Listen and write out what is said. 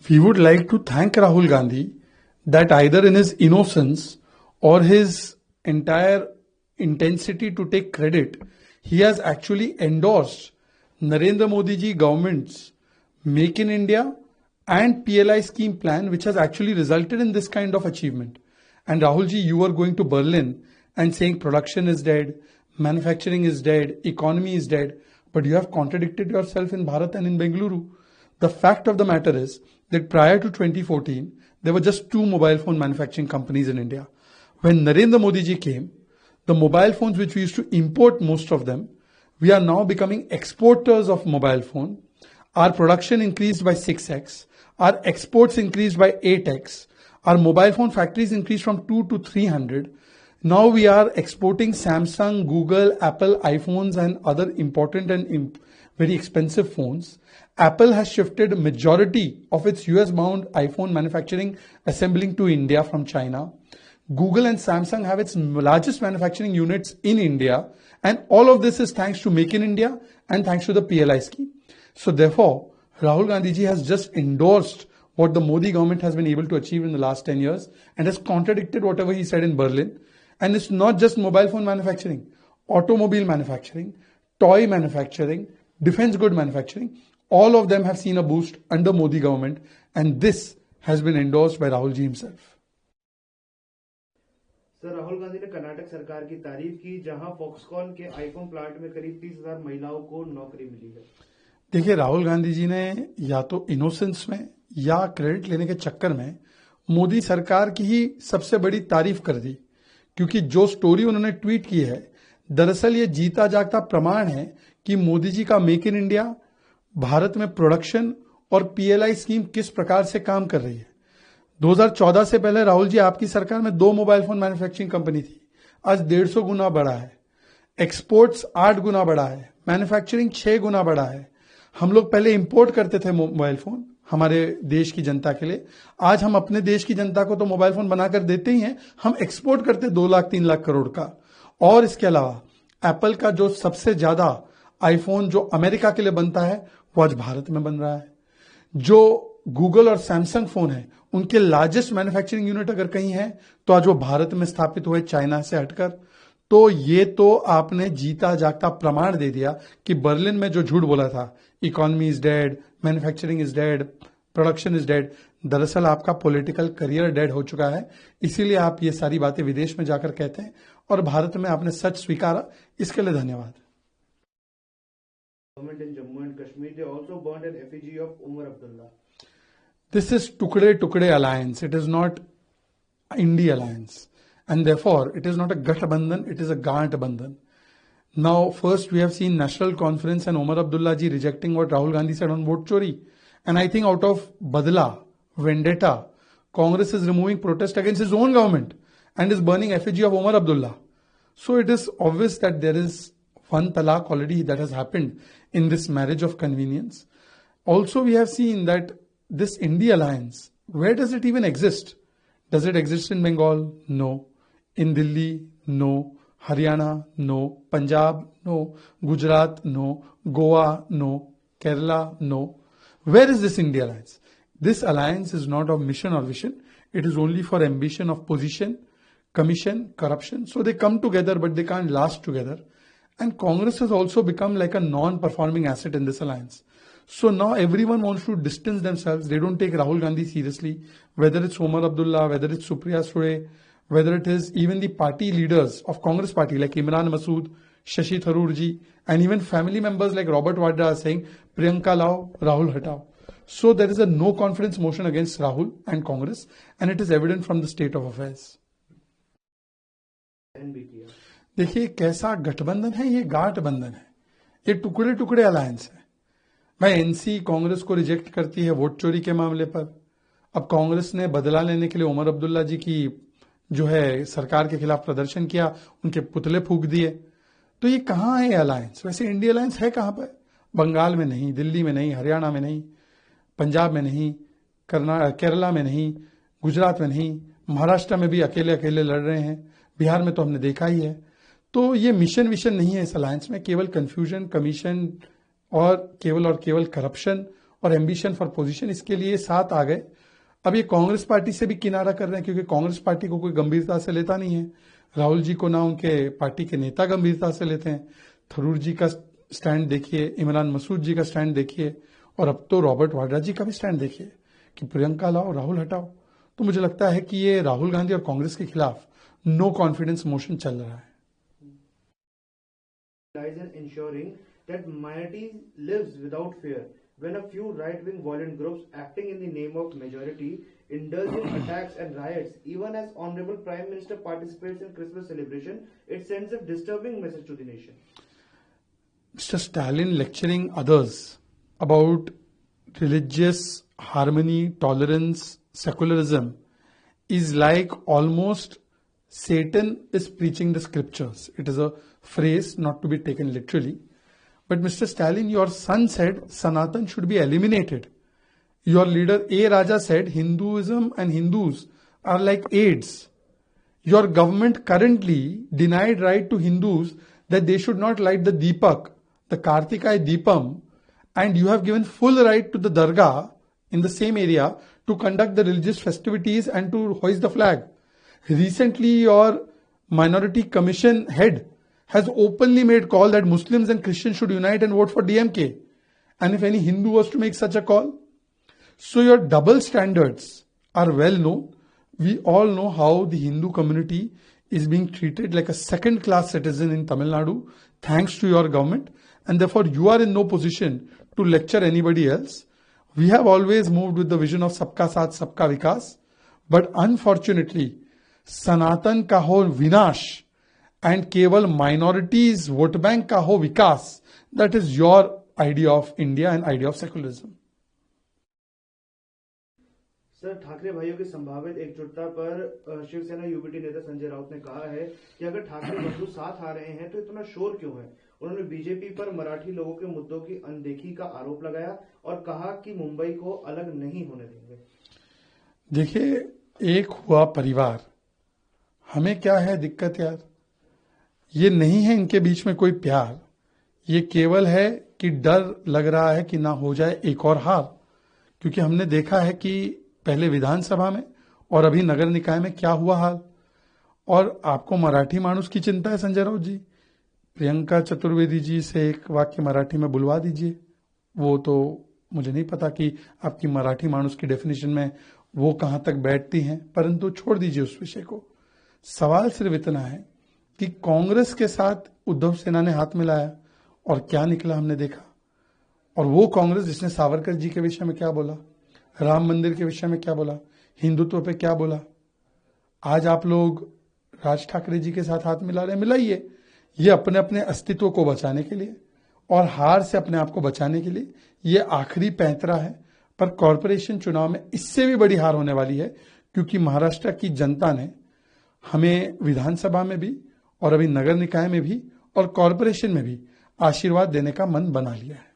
We would like to thank Rahul Gandhi that either in his innocence or his entire intensity to take credit, he has actually endorsed Narendra Modi ji government's Make in India and PLI scheme plan, which has actually resulted in this kind of achievement. And Rahul ji, you are going to Berlin and saying production is dead, manufacturing is dead, economy is dead, but you have contradicted yourself in Bharat and in Bengaluru. The fact of the matter is that prior to 2014, there were just 2 mobile phone manufacturing companies in India. When Narendra Modi ji came, the mobile phones which we used to import most of them, we are now becoming exporters of mobile phone. Our production increased by 6x. Our exports increased by 8x. Our mobile phone factories increased from 2 to 300. Now we are exporting Samsung, Google, Apple, iPhones and other important and very expensive phones. Apple has shifted majority of its US bound iPhone manufacturing assembling to India from China. Google and Samsung have its largest manufacturing units in India, and all of this is thanks to Make in India and thanks to the PLI scheme. So therefore, Rahul Gandhi ji has just endorsed what the Modi government has been able to achieve in the last 10 years and has contradicted whatever he said in Berlin. And it's not just mobile phone manufacturing, automobile manufacturing, toy manufacturing, defense good manufacturing, all of them have seen a boost under Modi government, and this has been endorsed by Rahul ji himself. Sir, Rahul Gandhi ने कर्नाटक सरकार की तारीफ की, जहां Foxconn के iPhone plant में करीब 30,000 महिलाओं को नौकरी मिली है। देखिए, राहुल गांधी जी ने या तो इनोसेंस में या क्रेडिट लेने के चक्कर में मोदी सरकार की ही सबसे बड़ी तारीफ कर दी, क्योंकि जो स्टोरी उन्होंने ट्वीट की है, दरअसल ये जीता जागता प्रमाण है कि मोदी जी का मेक इन इंडिया, भारत में प्रोडक्शन और पीएलआई स्कीम किस प्रकार से काम कर रही है। 2014 से पहले राहुल जी आपकी सरकार में 2 मोबाइल फोन मैन्युफैक्चरिंग कंपनी थी, आज 150 गुना बढ़ा है। एक्सपोर्ट्स 8 गुना बढ़ा है, मैन्युफैक्चरिंग 6 गुना बढ़ा है। हम लोग पहले इंपोर्ट करते थे मोबाइल फोन हमारे देश की जनता के लिए, आज हम अपने देश की जनता को तो मोबाइल फोन बनाकर देते ही हैं, हम एक्सपोर्ट करते 2 लाख 3 लाख करोड़ का। और इसके अलावा एप्पल का जो सबसे ज्यादा आईफोन जो अमेरिका के लिए बनता है वो आज भारत में बन रहा है। जो गूगल और सैमसंग फोन है उनके लार्जेस्ट मैन्युफैक्चरिंग यूनिट अगर कहीं है तो आज वो भारत में स्थापित हुए, चाइना से हटकर। तो ये तो आपने जीता जागता प्रमाण दे दिया कि बर्लिन में जो झूठ बोला था, economy is dead, manufacturing is dead, production is dead, दरअसल आपका पॉलिटिकल करियर डेड हो चुका है। इसीलिए आप ये सारी बातें विदेश में जाकर कहते हैं और भारत में आपने सच स्वीकारा, इसके लिए धन्यवाद। Government in Jammu and Kashmir, they also burned an effigy of Umar Abdullah. This is Tukde alliance. It is not Indie alliance. And therefore, it is not a Gathbandhan, it is a Gantbandhan. Now, first we have seen National Conference and Umar Abdullah ji rejecting what Rahul Gandhi said on vote chori. And I think out of Badla, vendetta, Congress is removing protest against his own government and is burning effigy of Umar Abdullah. So it is obvious that there is one talaq already that has happened in this marriage of convenience. Also, we have seen that this Indie alliance, where does it even exist? Does it exist in Bengal? No. In Delhi? No. Haryana? No. Punjab? No. Gujarat? No. Goa? No. Kerala? No. Where is this Indie alliance? This alliance is not of mission or vision. It is only for ambition of position, commission, corruption. So they come together, but they can't last together. And Congress has also become like a non-performing asset in this alliance. So now everyone wants to distance themselves. They don't take Rahul Gandhi seriously, whether it's Umar Abdullah, whether it's Supriya Sule, whether it is even the party leaders of Congress party like Imran Masood, Shashi Tharoor ji, and even family members like Robert Vadra are saying, Priyanka lao, Rahul hatao. So there is a no confidence motion against Rahul and Congress, and it is evident from the state of affairs. देखिए कैसा गठबंधन है, ये गांठ बंधन है, ये टुकड़े टुकड़े अलायंस है। भाई एनसी कांग्रेस को रिजेक्ट करती है वोट चोरी के मामले पर। अब कांग्रेस ने बदला लेने के लिए उमर अब्दुल्ला जी की जो है सरकार के खिलाफ प्रदर्शन किया, उनके पुतले फूंक दिए। तो ये कहाँ है अलायंस? वैसे इंडिया अलायंस है कहाँ पर? बंगाल में नहीं, दिल्ली में नहीं, हरियाणा में नहीं, पंजाब में नहीं, केरला में नहीं, गुजरात में नहीं, महाराष्ट्र में भी अकेले अकेले लड़ रहे हैं, बिहार में तो हमने देखा ही है। तो ये मिशन विशन नहीं है इस अलायंस में, केवल कंफ्यूजन, कमीशन और केवल करप्शन और एम्बिशन फॉर पोजीशन, इसके लिए साथ आ गए। अब ये कांग्रेस पार्टी से भी किनारा कर रहे हैं, क्योंकि कांग्रेस पार्टी को कोई गंभीरता से लेता नहीं है। राहुल जी को ना उनके पार्टी के नेता गंभीरता से लेते हैं। थरूर जी का स्टैंड देखिए, इमरान मसूद जी का स्टैंड देखिए, और अब तो रॉबर्ट वाड्रा जी का भी स्टैंड देखिए कि प्रियंका लाओ, राहुल हटाओ। तो मुझे लगता है कि ये राहुल गांधी और कांग्रेस के खिलाफ नो कॉन्फिडेंस मोशन चल रहा है। Ensuring that minority lives without fear when a few right-wing violent groups acting in the name of majority indulge in attacks and riots. Even as Honorable Prime Minister participates in Christmas celebration, it sends a disturbing message to the nation. Mr. Stalin lecturing others about religious harmony, tolerance, secularism is like almost Satan is preaching the scriptures. It is a phrase not to be taken literally. But Mr. Stalin, your son said Sanatan should be eliminated. Your leader A. Raja said Hinduism and Hindus are like AIDS. Your government currently denied right to Hindus that they should not light the Deepak, the Kartikai Deepam, and you have given full right to the Dargah in the same area to conduct the religious festivities and to hoist the flag. Recently, your minority commission head has openly made call that Muslims and Christians should unite and vote for DMK. And if any Hindu was to make such a call. So your double standards are well known. We all know how the Hindu community is being treated like a second class citizen in Tamil Nadu, thanks to your government. And therefore you are in no position to lecture anybody else. We have always moved with the vision of Sabka Saath, Sabka Vikas. But unfortunately, Sanatan ka ho vinash and केवल minorities vote bank का हो विकास, that is your idea of India and idea of secularism. Sir, Thackeray भाइयों की संभावित एकजुटता पर Shiv Sena UBT नेता संजय राउत ने कहा है कि अगर ठाकरे बंधु साथ आ रहे हैं तो इतना शोर क्यों है। उन्होंने बीजेपी पर मराठी लोगों के मुद्दों की अनदेखी का आरोप लगाया और कहा कि मुंबई को अलग नहीं होने देंगे। देखिए, एक हुआ परिवार, हमें क्या है दिक्कत यार, ये नहीं है इनके बीच में कोई प्यार, ये केवल है कि डर लग रहा है कि ना हो जाए एक और हार। क्योंकि हमने देखा है कि पहले विधानसभा में और अभी नगर निकाय में क्या हुआ हाल। और आपको मराठी मानुस की चिंता है संजय राउत जी, प्रियंका चतुर्वेदी जी से एक वाक्य मराठी में बुलवा दीजिए। वो तो मुझे नहीं पता कि आपकी मराठी मानुस की डेफिनेशन में वो कहां तक बैठती हैं, परंतु छोड़ दीजिए उस विषय को। सवाल सिर्फ इतना है कि कांग्रेस के साथ उद्धव सेना ने हाथ मिलाया और क्या निकला हमने देखा। और वो कांग्रेस जिसने सावरकर जी के विषय में क्या बोला, राम मंदिर के विषय में क्या बोला, हिंदुत्व पे क्या बोला। आज आप लोग राज ठाकरे जी के साथ हाथ मिला रहे हैं, मिलाइए। ये अपने अपने अस्तित्व को बचाने के लिए और हार से अपने आप को बचाने के लिए ये आखिरी पैंतरा है। पर कॉरपोरेशन चुनाव में इससे भी बड़ी हार होने वाली है, क्योंकि महाराष्ट्र की जनता ने हमें विधानसभा में भी और अभी नगर निकाय में भी और कॉरपोरेशन में भी आशीर्वाद देने का मन बना लिया है।